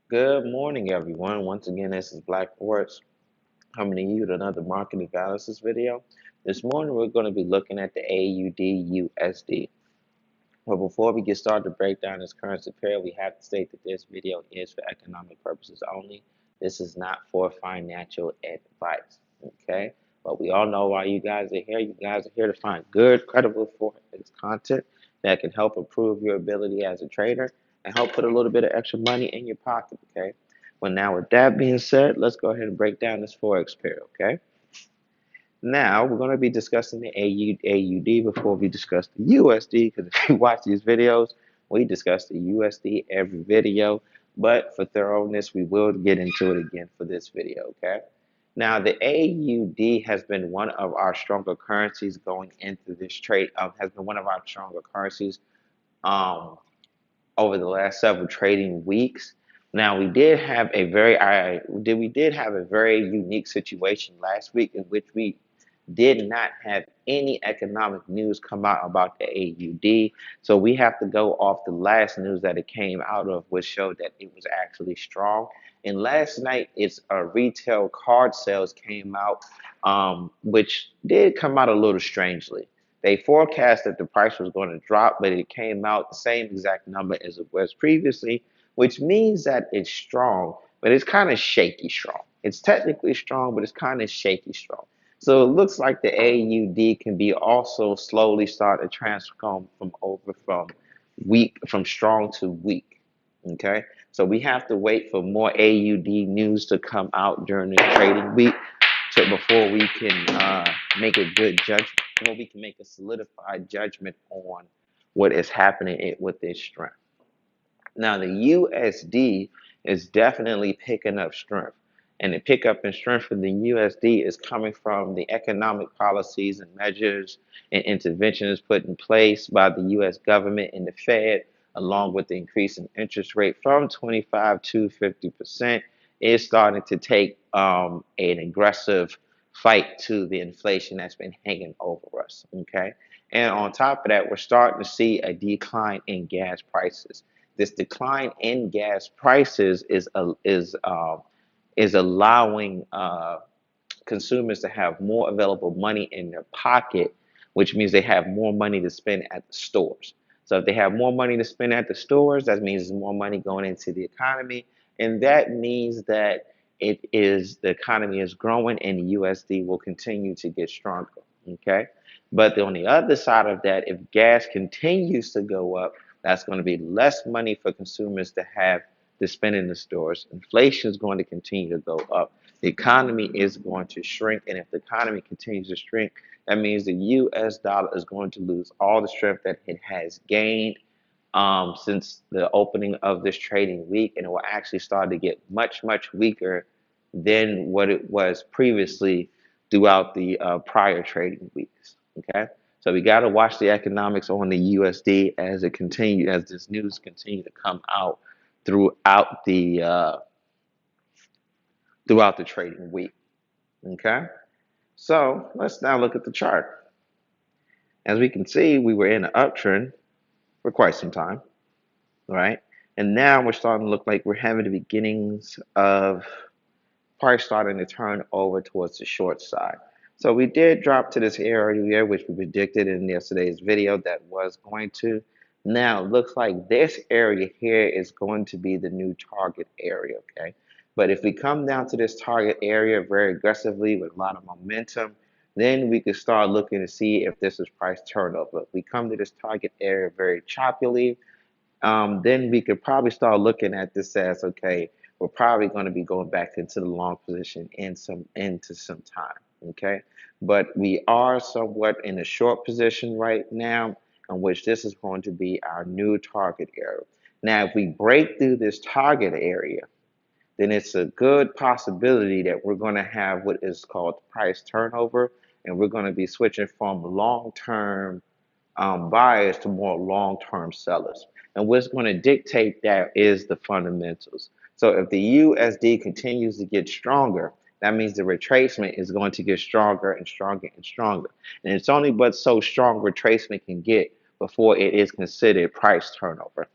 Good morning, everyone. Once again, this is Black Forex coming to you with another market analysis video. This morning, we're going to be looking at the AUDUSD. But before we get started to break down this currency pair, we have to state that this video is for economic purposes only. This is not for financial advice. Okay? But we all know why you guys are here. You guys are here to find good, credible Forex content that can help improve your ability as a trader and help put a little bit of extra money in your pocket. Okay? Well, now with that being said, let's go ahead and break down this Forex pair. Okay? Now we're going to be discussing the AUD before we discuss the USD, because if you watch these videos, we discuss the USD every video. But for thoroughness, we will get into it again for this video. Okay. Now the AUD has been one of our stronger currencies going into this trade. Has been one of our stronger currencies um, over the last several trading weeks. Now we did have a very unique situation last week in which we did not have any economic news come out about the AUD. So we have to go off the last news that it came out of, which showed that it was actually strong. And last night, its retail card sales came out, which did come out a little strangely. They forecast that the price was going to drop, but it came out the same exact number as it was previously, which means that it's strong, but it's kind of shaky strong. It's technically strong, but it's kind of shaky strong. So it looks like the AUD can be also slowly start to transform from weak from strong to weak. Okay, so we have to wait for more AUD news to come out during the trading week before we can make a good judgment, before we can make a solidified judgment on what is happening with this strength. Now, the USD is definitely picking up strength. And the pickup in strength for the USD is coming from the economic policies and measures and interventions put in place by the US government and the Fed, along with the increase in interest rate from 25 to 50%, is starting to take an aggressive fight to the inflation that's been hanging over us. Okay. And on top of that, we're starting to see a decline in gas prices. This decline in gas prices is allowing consumers to have more available money in their pocket, which means they have more money to spend at the stores. So if they have more money to spend at the stores, that means there's more money going into the economy, and that means that the economy is growing and the USD will continue to get stronger. Okay, but on the other side of that, if gas continues to go up, that's going to be less money for consumers to have to spend in the stores. Inflation is going to continue to go up. The economy is going to shrink, and if the economy continues to shrink, that means the U.S. dollar is going to lose all the strength that it has gained since the opening of this trading week, and it will actually start to get much, much weaker than what it was previously throughout the prior trading weeks. Okay, so we got to watch the economics on the USD as this news continue to come out throughout the uh, throughout the trading week. Okay, so let's now look at the chart. As we can see, we were in an uptrend for quite some time, right? And now we're starting to look like we're having the beginnings of price starting to turn over towards the short side. So we did drop to this area, which we predicted in yesterday's video that was going to. Now it looks like this area here is going to be the new target area, okay? But if we come down to this target area very aggressively with a lot of momentum, then we could start looking to see if this is price turnover. If we come to this target area very choppily, then we could probably start looking at this as, okay, we're probably going to be going back into the long position into some time. Okay, but we are somewhat in a short position right now, in which this is going to be our new target area. Now, if we break through this target area, then it's a good possibility that we're going to have what is called price turnover, and we're going to be switching from long-term buyers to more long-term sellers. And what's going to dictate that is the fundamentals. So if the USD continues to get stronger, that means the retracement is going to get stronger and stronger and stronger. And it's only but so strong retracement can get before it is considered price turnover.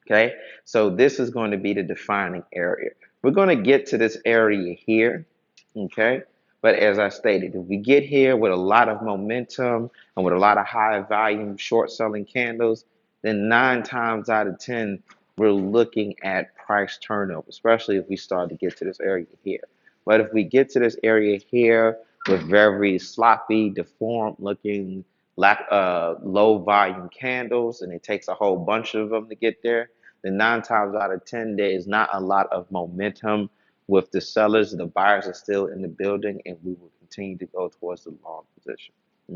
Okay, so this is going to be the defining area. We're going to get to this area here. Okay, but as I stated, if we get here with a lot of momentum and with a lot of high volume short selling candles, then 9 times out of 10, we're looking at price turnover, especially if we start to get to this area here. But if we get to this area here with very sloppy, deformed looking, low volume candles, and it takes a whole bunch of them to get there, then 9 times out of 10, there is not a lot of momentum with the sellers. The buyers are still in the building, and we will continue to go towards the long position.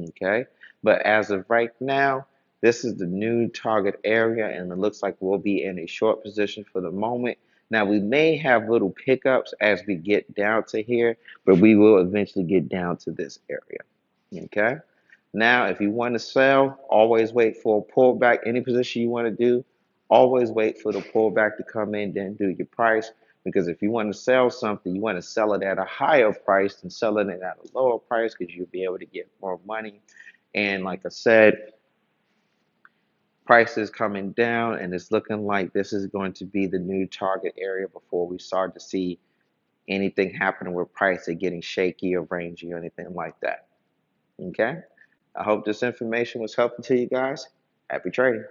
Okay, but as of right now, this is the new target area, and it looks like we'll be in a short position for the moment. Now, we may have little pickups as we get down to here, but we will eventually get down to this area. Okay, now if you want to sell, always wait for a pullback. Any position you want to do, always wait for the pullback to come in, then do your price. Because if you want to sell something, you want to sell it at a higher price than selling it at a lower price, because you'll be able to get more money. And like I said, prices coming down, and it's looking like this is going to be the new target area before we start to see anything happening with prices getting shaky or rangy or anything like that. Okay? I hope this information was helpful to you guys. Happy trading.